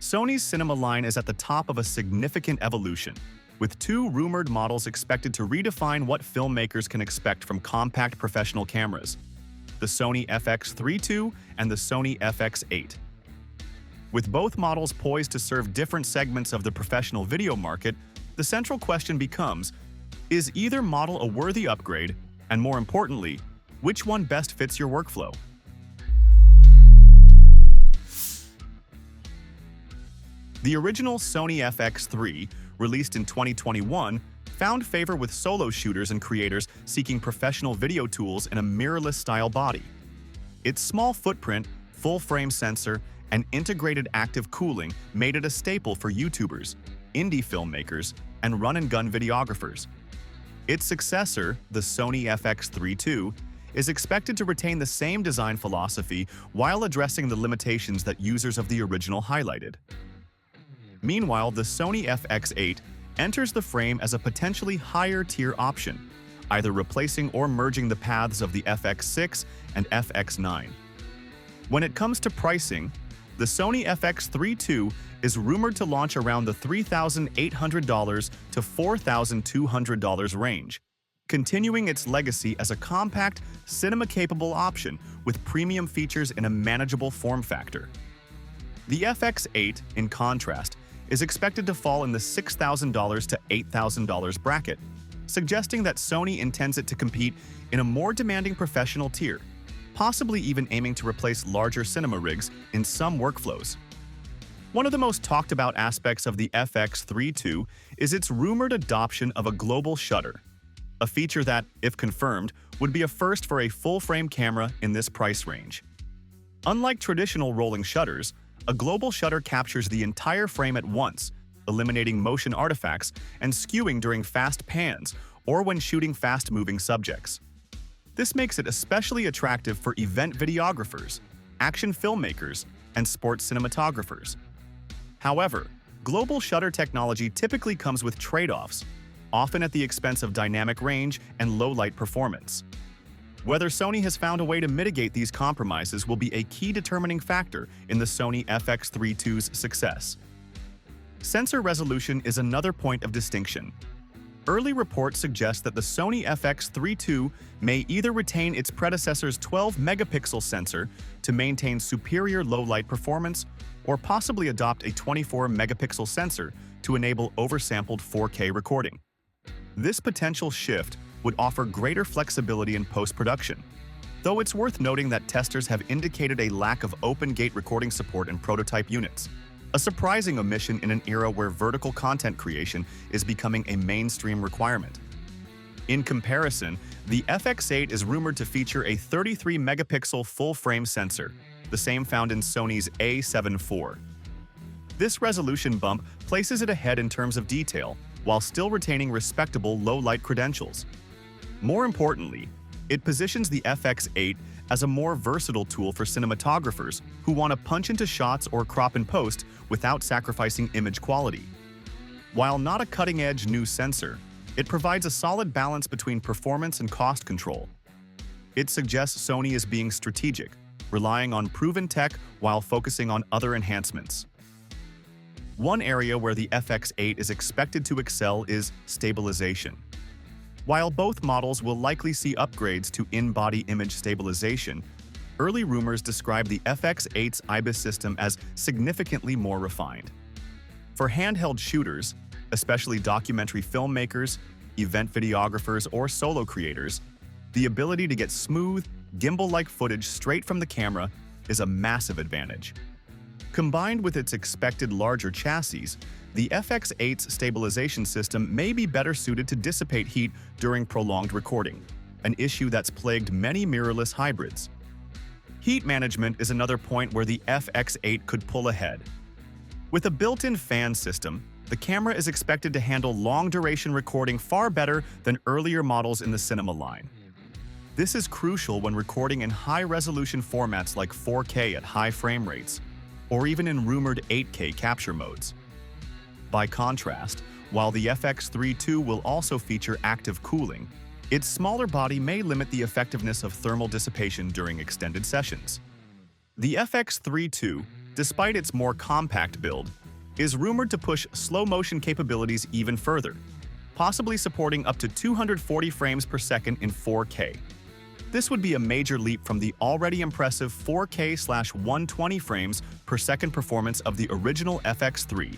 Sony's cinema line is at the top of a significant evolution, with two rumored models expected to redefine what filmmakers can expect from compact professional cameras: the Sony FX3 II and the Sony FX8. With both models poised to serve different segments of the professional video market, the central question becomes, is either model a worthy upgrade, and more importantly, which one best fits your workflow? The original Sony FX3, released in 2021, found favor with solo shooters and creators seeking professional video tools in a mirrorless-style body. Its small footprint, full-frame sensor, and integrated active cooling made it a staple for YouTubers, indie filmmakers, and run-and-gun videographers. Its successor, the Sony FX3 II, is expected to retain the same design philosophy while addressing the limitations that users of the original highlighted. Meanwhile, the Sony FX8 enters the frame as a potentially higher-tier option, either replacing or merging the paths of the FX6 and FX9. When it comes to pricing, the Sony FX3 II is rumored to launch around the $3,800 to $4,200 range, continuing its legacy as a compact, cinema-capable option with premium features in a manageable form factor. The FX8, in contrast, is expected to fall in the $6,000 to $8,000 bracket, suggesting that Sony intends it to compete in a more demanding professional tier, possibly even aiming to replace larger cinema rigs in some workflows. One of the most talked about aspects of the FX3 II is its rumored adoption of a global shutter, a feature that, if confirmed, would be a first for a full-frame camera in this price range. Unlike traditional rolling shutters, a global shutter captures the entire frame at once, eliminating motion artifacts and skewing during fast pans or when shooting fast-moving subjects. This makes it especially attractive for event videographers, action filmmakers, and sports cinematographers. However, global shutter technology typically comes with trade-offs, often at the expense of dynamic range and low-light performance. Whether Sony has found a way to mitigate these compromises will be a key determining factor in the Sony FX3 II's success. Sensor resolution is another point of distinction. Early reports suggest that the Sony FX3 II may either retain its predecessor's 12-megapixel sensor to maintain superior low-light performance, or possibly adopt a 24-megapixel sensor to enable oversampled 4K recording. This potential shift would offer greater flexibility in post-production, though it's worth noting that testers have indicated a lack of open-gate recording support in prototype units, a surprising omission in an era where vertical content creation is becoming a mainstream requirement. In comparison, the FX8 is rumored to feature a 33-megapixel full-frame sensor, the same found in Sony's A7 IV. This resolution bump places it ahead in terms of detail, while still retaining respectable low-light credentials. More importantly, it positions the FX8 as a more versatile tool for cinematographers who want to punch into shots or crop in post without sacrificing image quality. While not a cutting-edge new sensor, it provides a solid balance between performance and cost control. It suggests Sony is being strategic, relying on proven tech while focusing on other enhancements. One area where the FX8 is expected to excel is stabilization. While both models will likely see upgrades to in-body image stabilization, early rumors describe the FX8's IBIS system as significantly more refined. For handheld shooters, especially documentary filmmakers, event videographers, or solo creators, the ability to get smooth, gimbal-like footage straight from the camera is a massive advantage. Combined with its expected larger chassis, the FX8's stabilization system may be better suited to dissipate heat during prolonged recording, an issue that's plagued many mirrorless hybrids. Heat management is another point where the FX8 could pull ahead. With a built-in fan system, the camera is expected to handle long-duration recording far better than earlier models in the cinema line. This is crucial when recording in high-resolution formats like 4K at high frame rates, or even in rumored 8K capture modes. By contrast, while the FX3 II will also feature active cooling, its smaller body may limit the effectiveness of thermal dissipation during extended sessions. The FX3 II despite its more compact build, is rumored to push slow-motion capabilities even further, possibly supporting up to 240 frames per second in 4K. This would be a major leap from the already impressive 4K/120 frames per second performance of the original FX3.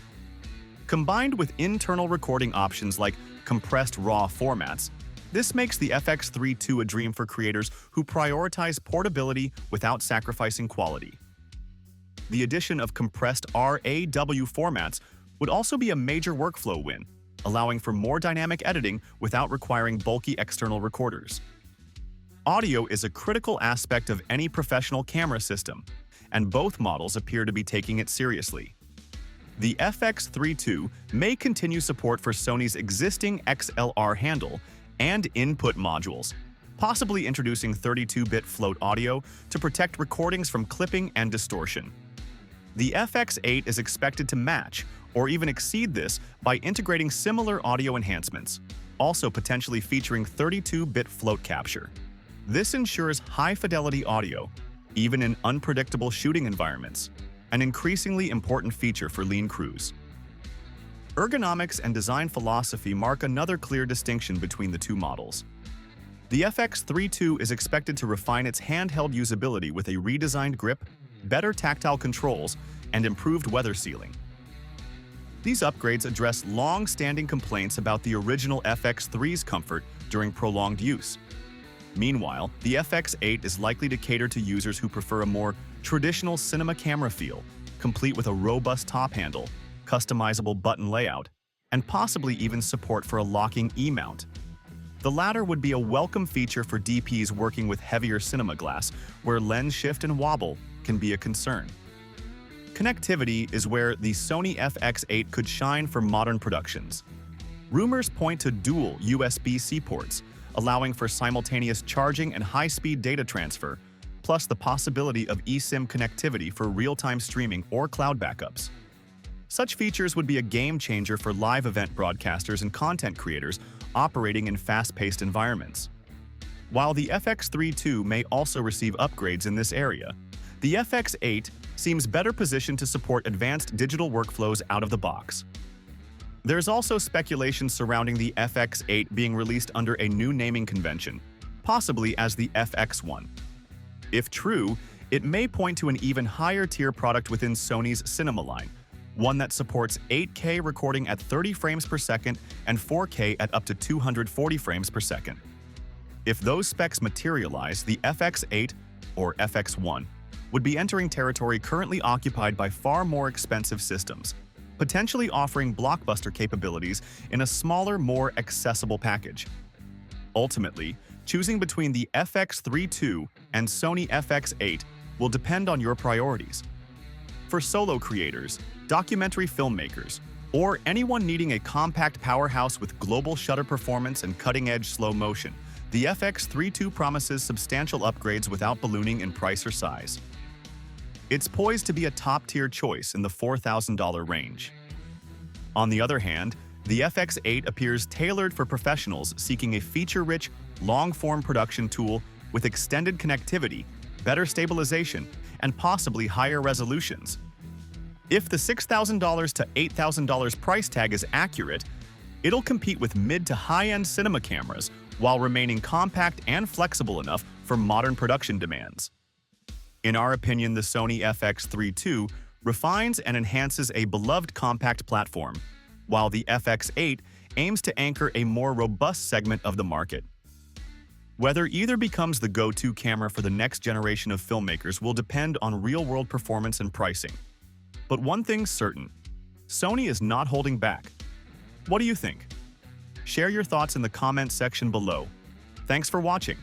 Combined with internal recording options like compressed RAW formats, this makes the FX3 II a dream for creators who prioritize portability without sacrificing quality. The addition of compressed RAW formats would also be a major workflow win, allowing for more dynamic editing without requiring bulky external recorders. Audio is a critical aspect of any professional camera system, and both models appear to be taking it seriously. The FX3 II may continue support for Sony's existing XLR handle and input modules, possibly introducing 32-bit float audio to protect recordings from clipping and distortion. The FX8 is expected to match or even exceed this by integrating similar audio enhancements, also potentially featuring 32-bit float capture. This ensures high-fidelity audio, even in unpredictable shooting environments, an increasingly important feature for lean crews. Ergonomics and design philosophy mark another clear distinction between the two models. The FX3 II is expected to refine its handheld usability with a redesigned grip, better tactile controls, and improved weather sealing. These upgrades address long-standing complaints about the original FX3's comfort during prolonged use. Meanwhile, the FX8 is likely to cater to users who prefer a more traditional cinema camera feel, complete with a robust top handle, customizable button layout, and possibly even support for a locking E-mount. The latter would be a welcome feature for DPs working with heavier cinema glass, where lens shift and wobble can be a concern. Connectivity is where the Sony FX8 could shine for modern productions. Rumors point to dual USB-C ports, allowing for simultaneous charging and high-speed data transfer, plus the possibility of eSIM connectivity for real-time streaming or cloud backups. Such features would be a game-changer for live event broadcasters and content creators operating in fast-paced environments. While the FX3 II may also receive upgrades in this area, the FX8 seems better positioned to support advanced digital workflows out of the box. There's also speculation surrounding the FX8 being released under a new naming convention, possibly as the FX1. If true, it may point to an even higher-tier product within Sony's cinema line, one that supports 8K recording at 30 frames per second and 4K at up to 240 frames per second. If those specs materialize, the FX8, or FX1, would be entering territory currently occupied by far more expensive systems, potentially offering blockbuster capabilities in a smaller, more accessible package. Ultimately, choosing between the FX3 II and Sony FX8 will depend on your priorities. For solo creators, documentary filmmakers, or anyone needing a compact powerhouse with global shutter performance and cutting-edge slow motion, the FX3 II promises substantial upgrades without ballooning in price or size. It's poised to be a top-tier choice in the $4,000 range. On the other hand, the FX8 appears tailored for professionals seeking a feature-rich, long-form production tool with extended connectivity, better stabilization, and possibly higher resolutions. If the $6,000 to $8,000 price tag is accurate, it'll compete with mid to high-end cinema cameras while remaining compact and flexible enough for modern production demands. In our opinion, the Sony FX3 II refines and enhances a beloved compact platform, while the FX8 aims to anchor a more robust segment of the market. Whether either becomes the go-to camera for the next generation of filmmakers will depend on real-world performance and pricing. But one thing's certain, Sony is not holding back. What do you think? Share your thoughts in the comments section below. Thanks for watching.